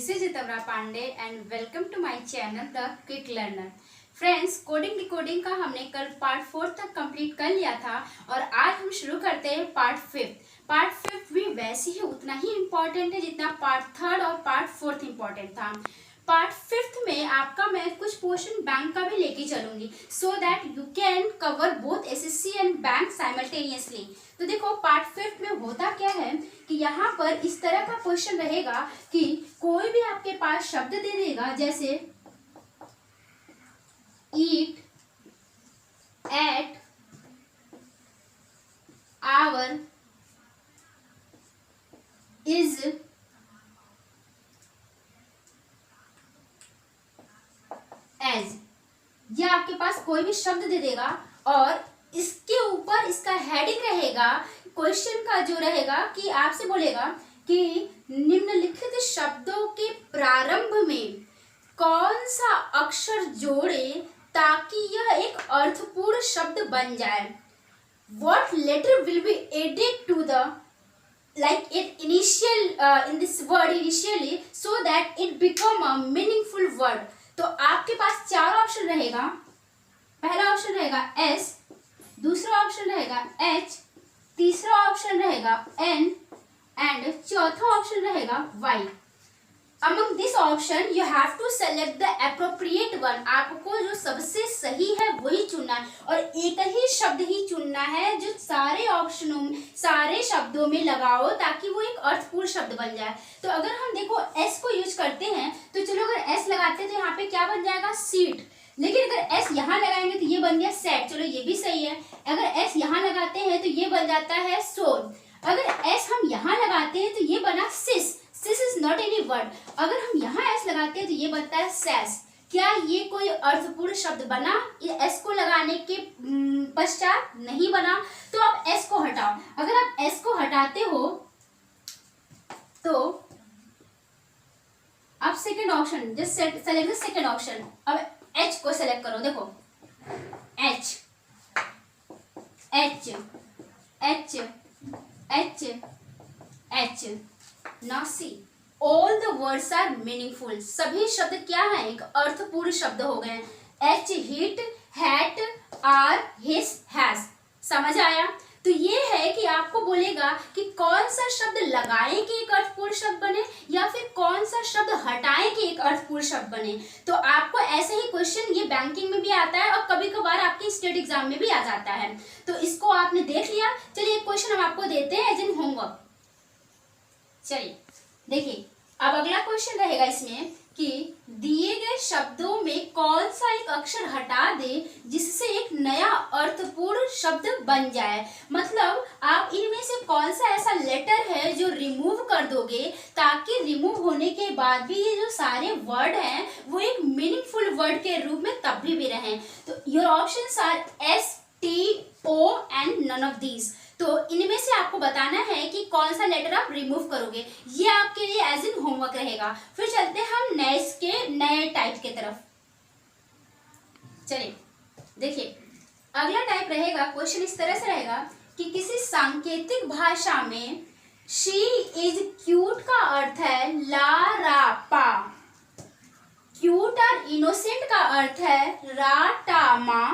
This is Itavra Pandey and welcome to my channel The Quick Learner. Friends, coding decoding का हमने कल part 4 तक complete कर लिया था और आज हम शुरू करते हैं पार्ट 5। पार्ट 5 भी वैसे ही उतना ही इम्पोर्टेंट है जितना पार्ट 3 और पार्ट 4 इम्पोर्टेंट था। पार्ट 5 में आपका मैं कुछ पोर्शन बैंक का भी लेके चलूंगी so that you can cover both SSC and bank simultaneously. तो देखो पार्ट 5 में होता क्या है कि यहाँ पर इस तरह का क्वेश्चन रहेगा कि कोई भी आपके पास शब्द दे देगा, जैसे eat, at, hour, is, as। यह आपके पास कोई भी शब्द दे देगा और इसके ऊपर इसका हेडिंग रहेगा, क्वेश्चन का जो रहेगा कि आपसे बोलेगा कि निम्नलिखित शब्दों के प्रारंभ में कौन सा अक्षर जोड़े ताकि यह एक अर्थपूर्ण शब्द बन जाए। What letter will be added to the in this word initially so that it become a meaningful word। तो आपके पास चार ऑप्शन रहेगा। पहला ऑप्शन रहेगा S, दूसरा ऑप्शन रहेगा H, तीसरा ऑप्शन रहेगा N एंड चौथा ऑप्शन रहेगा Y। Among this option you have to select the appropriate one। आपको जो सबसे सही है वही चुनना है और एक ही शब्द ही चुनना है जो सारे ऑप्शनों में सारे शब्दों में लगाओ ताकि वो एक अर्थपूर्ण शब्द बन जाए। तो अगर हम देखो S को यूज करते हैं तो चलो अगर S लगाते हैं तो यहाँ पे क्या बन जाएगा, सीट। लेकिन अगर S यहाँ लगाएंगे तो ये बन गया सेट, चलो ये भी सही है। अगर S यहाँ लगाते हैं तो ये बन जाता है सोल। अगर S हम यहाँ लगाते हैं तो ये बना सिस। This is not any word। अगर हम यहाँ S लगाते हैं तो ये बनता है सैस। क्या ये कोई अर्थपूर्ण शब्द बना? ये S को लगाने के पश्चात नहीं बना, तो आप S को हटाओ। अगर आप S को हटाते हो तो आप second option just select the second option. अब H को सेलेक्ट करो, देखो H H H H H। Now see, all the words are meaningful। सभी शब्द क्या हैं, एक अर्थपूर्ण शब्द हो गए। H, hit, hat, are, his, has। समझ आया? तो ये है कि आपको बोलेगा कि कौन सा शब्द लगाएं कि एक अर्थपूर्ण शब्द बने या फिर कौन सा शब्द हटाएं कि एक अर्थपूर्ण शब्द बने। तो आपको ऐसे ही क्वेश्चन ये बैंकिंग में भी आता है और कभी कभार आपके स्टेट एग्जाम में भी आ जाता है। तो इसको आपने देख लिया। चलिए एक क्वेश्चन हम आपको देते हैं एज इन होमवर्क। चलिए देखिए, अब अगला क्वेश्चन रहेगा इसमें कि दिए गए शब्दों में कौन सा एक अक्षर हटा दे जिससे एक नया अर्थपूर्ण शब्द बन जाए। मतलब आप इनमें से कौन सा ऐसा लेटर है जो रिमूव कर दोगे ताकि रिमूव होने के बाद भी ये जो सारे वर्ड हैं वो एक मीनिंगफुल वर्ड के रूप में तब भी रहें। तो your options are S, T, O and none of these. तो इनमें से आपको बताना है कि कौन सा लेटर आप रिमूव करोगे। ये आपके लिए एज इन होमवर्क रहेगा। फिर चलते हैं हम नए टाइप के तरफ। चलिए देखिए, अगला टाइप रहेगा, क्वेश्चन इस तरह से रहेगा कि किसी सांकेतिक भाषा में शी इज क्यूट का अर्थ है ला रा पा। क्यूट और इनोसेंट का अर्थ है रा टा मा।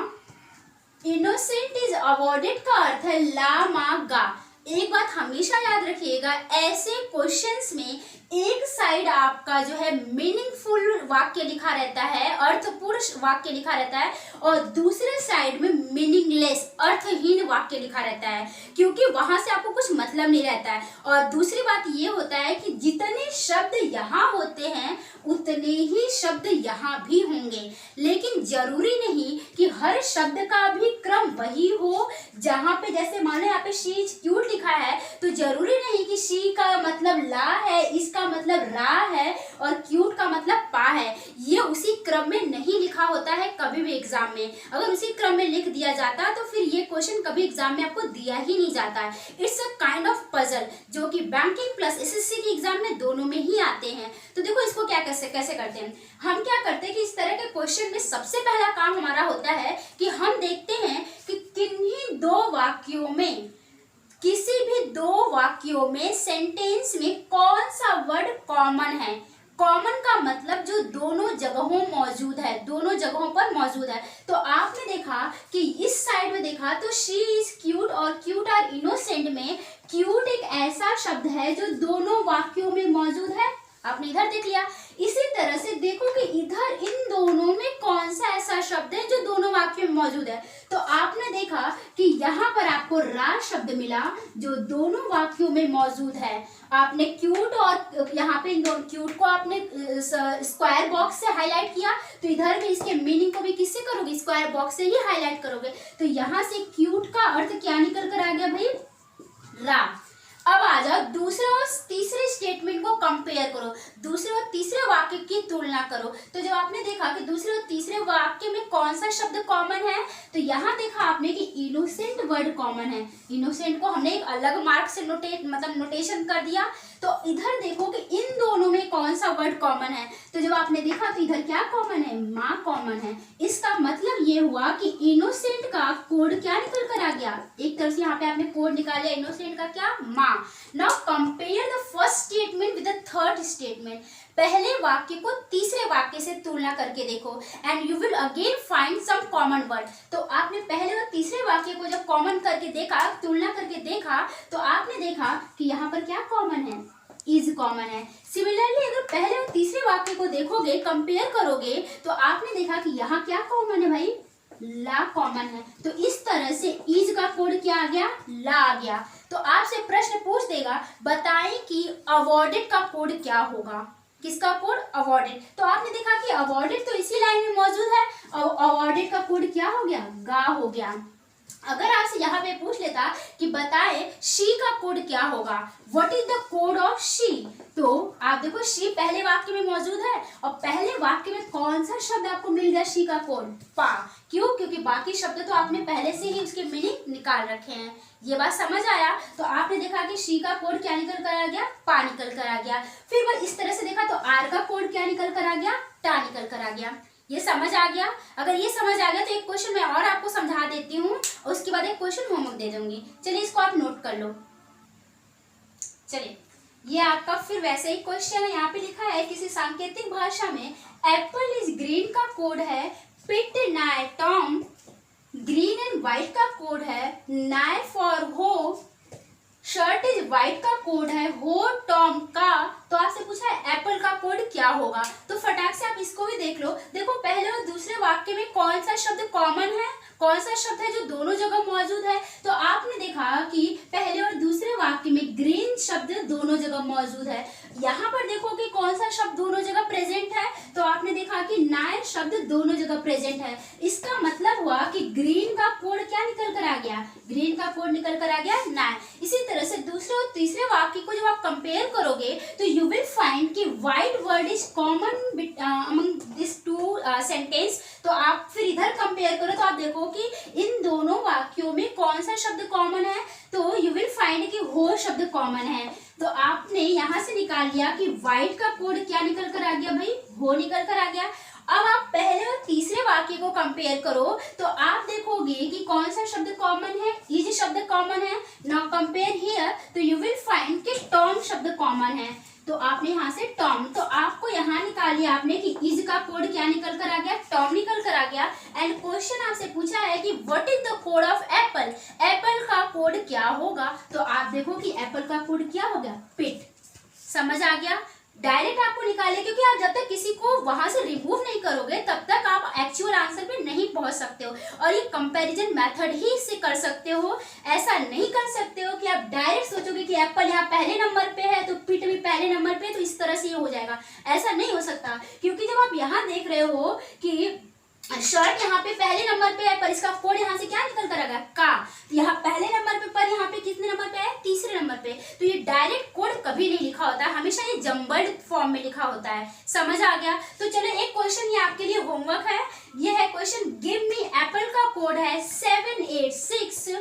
इनोसेंट इज अवॉर्डेड का अर्थ है ला मा गा। एक बात हमेशा याद रखिएगा, ऐसे क्वेश्चंस में एक साइड आपका जो है मीनिंगफुल वाक्य लिखा रहता है, अर्थपूर्ण वाक्य लिखा रहता है और दूसरे साइड में मीनिंगलेस अर्थहीन वाक्य लिखा रहता है, क्योंकि वहां से आपको कुछ मतलब नहीं रहता है। और दूसरी बात ये होता है कि जितने शब्द यहाँ होते हैं उतने ही शब्द यहाँ भी होंगे, लेकिन जरूरी नहीं कि हर शब्द का भी क्रम वही हो। जहाँ पे जैसे मान लो यहाँ पे शी इज क्यूट लिखा है तो जरूरी नहीं कि शी का मतलब ला है, इसका मतलब रा है और क्यूट का मतलब पा है। ये उसी क्रम में नहीं लिखा होता है कभी भी एग्जाम में। अगर उसी क्रम में लिख दिया जाता तो फिर ये क्वेश्चन कभी एग्जाम में आपको दिया ही नहीं जाता है। It's a kind of puzzle जो कि बैंकिंग प्लस एसएससी के एग्जाम में दोनों में ही आते हैं। तो देखो इसको क्या कैसे करते हैं, हम क्या करते हैं कि इस तरह के क्वेश्चन में सबसे पहला काम हमारा होता है कि हम देखते हैं कि किन्हीं दो वाक्यों में किसी भी दो वाक्यों में सेंटेंस में कौन सा वर्ड कॉमन है। कॉमन का मतलब जो दोनों जगहों मौजूद है, दोनों जगहों पर मौजूद है। तो आपने देखा कि इस साइड में देखा तो शी इज क्यूट और क्यूट आर इनोसेंट में क्यूट एक ऐसा शब्द है जो दोनों वाक्यों में मौजूद है। आपने इधर देख लिया। इसी तरह से देखो कि इधर इन दोनों में कौन सा ऐसा शब्द है जो दोनों वाक्यों में मौजूद है। तो आपने देखा कि यहाँ पर आपको रा शब्द मिला जो दोनों वाक्यों में मौजूद है। आपने क्यूट और यहाँ पे इन दोनों क्यूट को आपने स्क्वायर बॉक्स से हाईलाइट किया, तो इधर भी इसके मीनिंग को भी किससे करोगे, स्क्वायर बॉक्स से ही हाईलाइट करोगे। तो यहाँ से क्यूट का अर्थ क्या निकल कर आ गया भाई, रा। अब आ जाओ दूसरे और तीसरे स्टेटमेंट को कंपेयर करो, दूसरे और तीसरे वाक्य की तुलना करो। तो जब आपने देखा कि दूसरे और तीसरे वाक्य में कौन सा शब्द कॉमन है, तो यहाँ देखा आपने कि इनोसेंट वर्ड कॉमन है। इनोसेंट को हमने एक अलग मार्क से नोटेशन कर दिया। तो इधर देखो कि इन दोनों में कौन सा वर्ड कॉमन है। तो जब आपने देखा तो इधर क्या कॉमन है, माँ कॉमन है। इसका मतलब ये हुआ कि इनोसेंट का कोड क्या निकल कर आ गया, एक तरफ से यहाँ पे आपने कोड निकाल लिया इनोसेंट का, क्या, माँ। Now compare the first statement with the third statement. पहले वाक्य को तीसरे वाक्य से तुलना करके देखो and you will again find some common word. तो आपने पहले और तीसरे वाक्य को जब कॉमन करके देखा, तुलना करके देखा, तो आपने देखा कि यहाँ पर क्या कॉमन है, इज कॉमन है। सिमिलरली अगर पहले और तीसरे वाक्य को देखोगे, कंपेयर करोगे, तो आपने देखा कि यहाँ क्या कॉमन है भाई, ला कॉमन है। तो इस तरह से इज का कोड क्या आ गया, ला आ गया। तो आपसे प्रश्न पूछ देगा, बताएं कि अवॉर्डेड का कोड क्या होगा, किसका कोड, अवॉर्डेड। तो आपने देखा कि अवॉर्डेड तो इसी लाइन में मौजूद है, और अवॉर्डेड का कोड क्या हो गया, गा हो गया। अगर आपसे यहाँ पे पूछ लेता कि बताए शी का कोड क्या होगा, what is the code of she, तो आप देखो शी पहले वाक्य में मौजूद है और पहले वाक्य में कौन सा शब्द आपको मिल गया, शी का कोड, पा। क्यों, क्योंकि बाकी शब्द तो आपने पहले से ही उसके मीनिंग निकाल रखे हैं। ये बात समझ आया। तो आपने देखा कि शी का कोड क्या निकल कर आ गया, पा निकल कर आ गया। फिर वह इस तरह से देखा तो आर का कोड क्या निकल कर आ गया, टा निकल कर आ गया। ये समझ आ गया। अगर ये समझ आ गया तो एक क्वेश्चन मैं और आपको समझा देती हूँ और उसके बाद एक क्वेश्चन होमवर्क दे दूंगी। चलिए इसको आप नोट कर लो। चलिए ये आपका फिर वैसे ही क्वेश्चन है। यहाँ पे लिखा है किसी सांकेतिक भाषा में एप्पल इज ग्रीन का कोड है पिट नाय टॉम, ग्रीन एंड व्हाइट का कोड है नाय फॉर हो, शर्ट इज व्हाइट का कोड है हो टॉम का। तो आपसे पूछा है एप्पल का कोड क्या होगा, तो फटाक से आप इसको भी देख लो। देखो पहले और दूसरे वाक्य में कौन सा शब्द कॉमन है, कौन सा शब्द है जो दोनों जगह मौजूद है। तो आपने देखा कि पहले और दूसरे वाक्य में ग्रीन शब्द दोनों जगह मौजूद है। यहाँ पर देखो कि कौन सा शब्द दोनों जगह प्रेजेंट है, तो आपने देखा कि नाय शब्द दोनों जगह प्रेजेंट है। इसका मतलब हुआ कि ग्रीन का कोड क्या निकल कर आ गया, ग्रीन का कोड निकल कर आ गया नाय। इसी तरह से दूसरे और तीसरे वाक्य को जब आप कंपेयर करोगे तो यू विल फाइंड कि white word is common among this two sentence. तो आप फिर इधर कंपेयर करो तो आप देखो कि इन दोनों वाक्यों में कौन सा शब्द कॉमन है, तो यू विल फाइंड कि हो शब्द कॉमन है। तो आपने यहाँ से निकाल लिया कि व्हाइट का कोड क्या निकल कर आ गया भाई, हो निकल कर आ गया। अब आप पहले और तीसरे वाक्य को कंपेयर करो तो आप देखोगे कि कौन सा शब्द कॉमन है, इज शब्द कॉमन है। नाउ कंपेयर हियर तो यू विल फाइंड कि टॉम शब्द कॉमन है। तो आपने यहाँ से टॉम, तो आपको यहाँ निकाल लिया आपने कि इज का कोड क्या निकल कर आ गया, टॉम निकल कर आ गया। एंड क्वेश्चन आपसे पूछा है कि what is the code of Apple, Apple का कोड क्या होगा। तो आप देखो कि एप्पल का कोड क्या हो गया, पिट। समझ आ गया। डायरेक्ट आपको निकाले, क्योंकि आप जब तक किसी को वहां से रिमूव नहीं करोगे तब तक आप एक्चुअल आंसर पे नहीं पहुंच सकते हो। और ये कंपैरिजन मेथड ही इससे कर सकते हो। ऐसा नहीं कर सकते हो कि आप डायरेक्ट सोचोगे कि एप्पल यहाँ पहले नंबर पे है तो पिट भी पहले नंबर पे है, तो इस तरह से ये हो जाएगा। ऐसा नहीं हो सकता, क्योंकि जब आप यहाँ देख रहे हो कि शर्ट यहाँ पे पहले नंबर पे है पर इसका कोड यहाँ से क्या निकल कर आ गया, का। यहाँ पहले नंबर पे पर यहाँ पे कितने नंबर पे है, तीसरे नंबर पे। तो ये डायरेक्ट कोड कभी नहीं लिखा होता है, हमेशा ये जम्बल्ड फॉर्म में लिखा होता है। समझ आ गया। तो चलो एक क्वेश्चन ये आपके लिए होमवर्क है। ये है क्वेश्चन, गिव मी एप्पल का कोड है 786,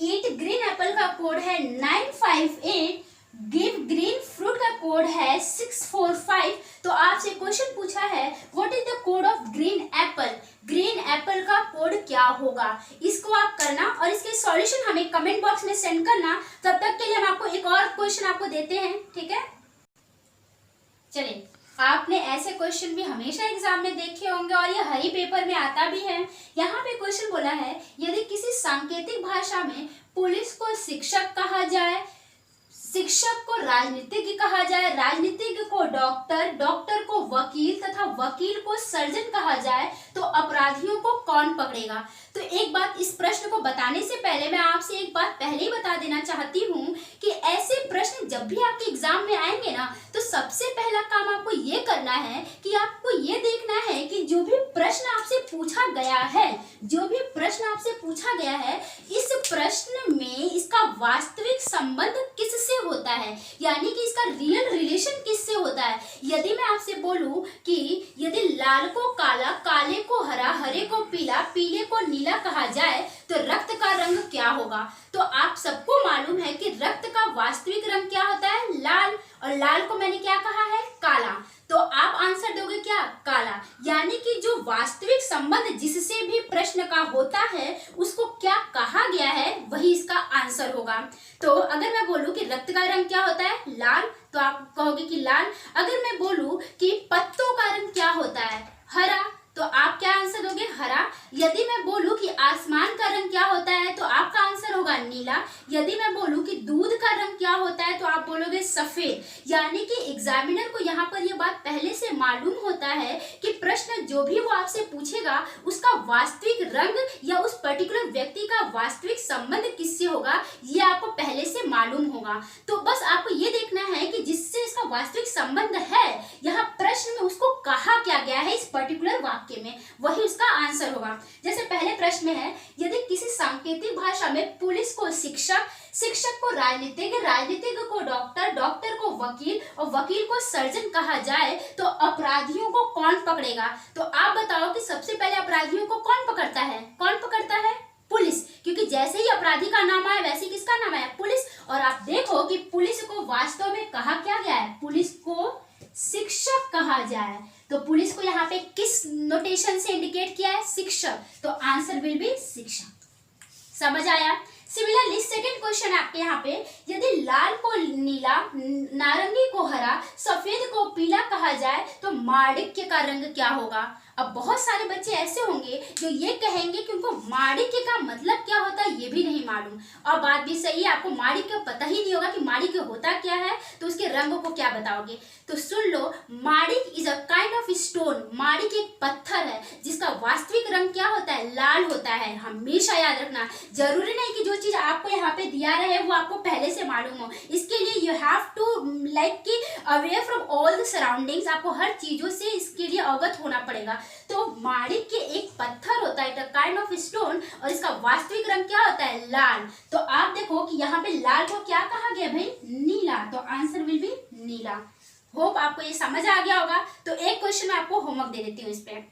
ईट ग्रीन एप्पल का कोड है 958, गिव ग्रीन फ्रूट का कोड है 645। तो आपसे क्वेश्चन पूछा है what is the code of green Apple, green Apple का कोड क्या होगा। इसको आप करना और इसके सॉल्यूशन हमें कमेंट बॉक्स में सेंड करना। तब तक के लिए हम आपको एक और क्वेश्चन आपको देते हैं, ठीक है। चलिए आपने ऐसे क्वेश्चन भी हमेशा एग्जाम में देखे होंगे और ये हर ही पेपर में आता भी है। यहाँ पे क्वेश्चन बोला है, यदि किसी सांकेतिक भाषा में पुलिस को शिक्षक कहा जाए, शिक्षक को राजनीतिज्ञ कहा जाए, राजनीतिज्ञ को डॉक्टर, डॉक्टर को वकील तथा वकील को सर्जन कहा जाए, तो अपराधियों को कौन पकड़ेगा। तो एक बात, इस प्रश्न को बताने से पहले मैं आपसे एक बात पहले ही बता देना चाहती हूँ कि ऐसे प्रश्न जब भी आपके एग्जाम में आएंगे ना, तो सबसे पहला काम आपको ये करना है कि आपको ये देखना है कि जो भी प्रश्न आपसे पूछा गया है, जो भी प्रश्न आपसे पूछा गया है, इस प्रश्न में इसका वास्तविक संबंध किससे होता है, यानी कि इसका रियल रिलेशन किससे होता है। यदि मैं आपसे बोलूं कि यदि लाल को काला, काले को हरा, हरे को पीला, पीले को नीला कहा जाए तो रक्त का रंग क्या होगा। तो आप सबको मालूम है कि रक्त का वास्तविक रंग क्या होता है, लाल, और लाल को मैंने क्या कहा है, काला। तो आप आंसर दोगे क्या, काला। यानी कि जो वास्तविक संबंध जिससे भी प्रश्न का होता है उसको क्या कहा गया है, वही इसका आंसर होगा। तो अगर मैं बोलूं कि रक्त का रंग क्या होता है, लाल, तो आप कहोगे कि लाल। अगर मैं बोलूं कि पत्तों का रंग क्या होता है, हरा, तो आप क्या आंसर दोगे, हरा। यदि मैं बोलूं कि आसमान का रंग क्या होता है, तो आपका आंसर होगा नीला। यदि मैं बोलूं कि दूध का रंग क्या होता है, तो आप बोलोगे सफेद। यानी कि एग्जामिनर को यहाँ पर यह बात पहले से मालूम होता है कि प्रश्न जो भी वो आपसे पूछेगा उसका वास्तविक रंग या उस पर्टिकुलर व्यक्ति का वास्तविक संबंध किससे होगा, ये आपको पहले से मालूम होगा। तो बस आपको ये देखना है कि जिससे इसका वास्तविक संबंध है, यहाँ प्रश्न में उसको कहा क्या गया है इस पर्टिकुलर वाक्य में, वही उसका आंसर होगा। जैसे पहले प्रश्न में है, यदि किसी सांकेतिक भाषा में पुलिस को शिक्षक, शिक्षक को राजनीतिज्ञ, राजनीतिज्ञ को डॉक्टर, डॉक्टर को वकील और वकील को सर्जन कहा जाए तो अपराधियों को कौन पकड़ेगा। तो आप बताओ कि सबसे पहले अपराधियों को कौन पकड़ता है, कौन पकड़ता है, पुलिस। क्योंकि जैसे ही अपराधी का नाम आया वैसे किसका नाम आया, पुलिस। और आप देखो कि पुलिस को वास्तव में कहा क्या गया है, पुलिस को शिक्षक कहा जाए। तो पुलिस को यहाँ पे किस नोटेशन से इंडिकेट किया है, शिक्षक। तो आंसर विल बी शिक्षक। समझ आया। सिमिलरली सेकंड क्वेश्चन आपके यहाँ पे, यदि लाल को नीला, नारंगी को हरा, सफेद को पीला कहा जाए तो माणिक्य का रंग क्या होगा। अब बहुत सारे बच्चे ऐसे होंगे जो ये कहेंगे कि उनको माणिक्य का मतलब क्या होता है ये भी नहीं मालूम। और बात भी सही है, आपको माणिक्य पता ही नहीं होगा कि माणिक्य होता क्या है, तो उसके रंगों को क्या बताओगे। तो सुन लो, manik is a kind of stone. माणिक एक पत्थर है जिसका वास्तविक रंग क्या होता है, लाल होता है। हमेशा याद रखना, जरूरी नहीं कि जो चीज आपको यहाँ पे दिया रहे वो आपको पहले से मालूम हो। इसके लिए यू हैव टू लाइक कि aware from all the surroundings, आपको हर चीजों से इसके लिए अवगत होना पड़ेगा। तो माणिक के एक पत्थर होता है, काइंड ऑफ स्टोन, और इसका वास्तविक रंग क्या होता है, लाल। तो आप देखो कि यहाँ पे लाल को क्या कहा गया भाई, नीला। तो answer will be Neela. Hope आपको ये समझ आ गया होगा। तो एक क्वेश्चन मैं आपको होमवर्क दे देती हूँ इस पे।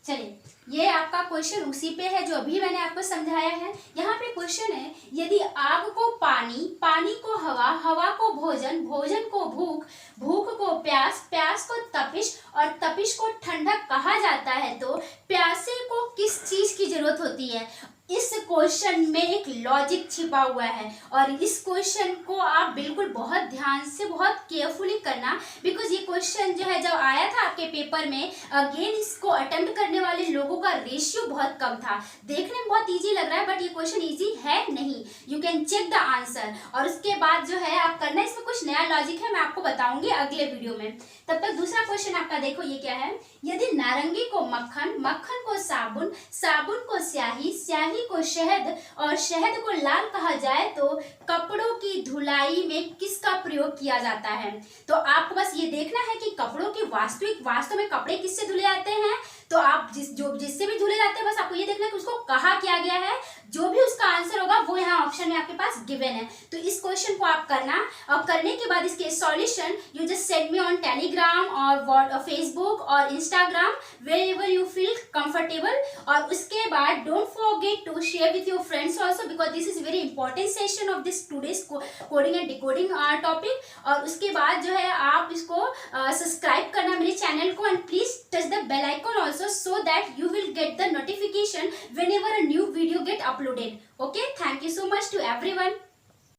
चलिए, ये आपका क्वेश्चन उसी पे है जो अभी मैंने आपको समझाया है। यहाँ पे क्वेश्चन है, यदि आग को पानी, पानी को हवा, हवा को भोजन, भोजन को भूख, भूख को प्यास, प्यास को तपिश और तपिश को ठंडक कहा जाता है, तो प्यासे को किस चीज की जरूरत होती है। इस क्वेश्चन में एक लॉजिक छिपा हुआ है और इस क्वेश्चन को आप बिल्कुल बहुत ध्यान से, बहुत केयरफुली करना, बिकॉज ये क्वेश्चन जो है जब आया था आपके पेपर में, अगेन इसको अटेम्प्ट करने वाले लोगों का रेशियो बहुत कम था। देखने में बहुत इजी लग रहा है बट ये क्वेश्चन इजी है नहीं। You can check the answer और उसके बाद जो है आप करना, इसमें कुछ नया लॉजिक है, मैं आपको बताऊंगी अगले वीडियो में। तब तक दूसरा क्वेश्चन आपका देखो, ये क्या है, यदि नारंगी को मक्खन, मक्खन को साबुन, साबुन को स्याही, स्याही को शहद और शहद को लाल कहा जाए तो कपड़ों की धुलाई में किसका प्रयोग किया जाता है। तो आपको बस ये देखना है कि कपड़ों की वास्तव में कपड़े किससे धुले जाते हैं। तो आप जिससे भी धुले जाते हैं, बस आपको ये देखना है कि उसको कहा क्या गया है। जो भी उसका आंसर होगा वो यहाँ ऑप्शन में आपके पास गिवन है। तो इस क्वेश्चन को आप करना और करने के बाद इसके solution you just send me on Telegram और फेसबुक और Instagram, wherever you feel comfortable. और उसके बाद don't forget to share with your friends also, because this is very important session of this today's coding and decoding topic. और उसके बाद जो है आप इसको सब्सक्राइब करना मेरे चैनल को, and please touch the bell icon also so that you will get the notification whenever a new video get uploaded. Okay, thank you so much to everyone.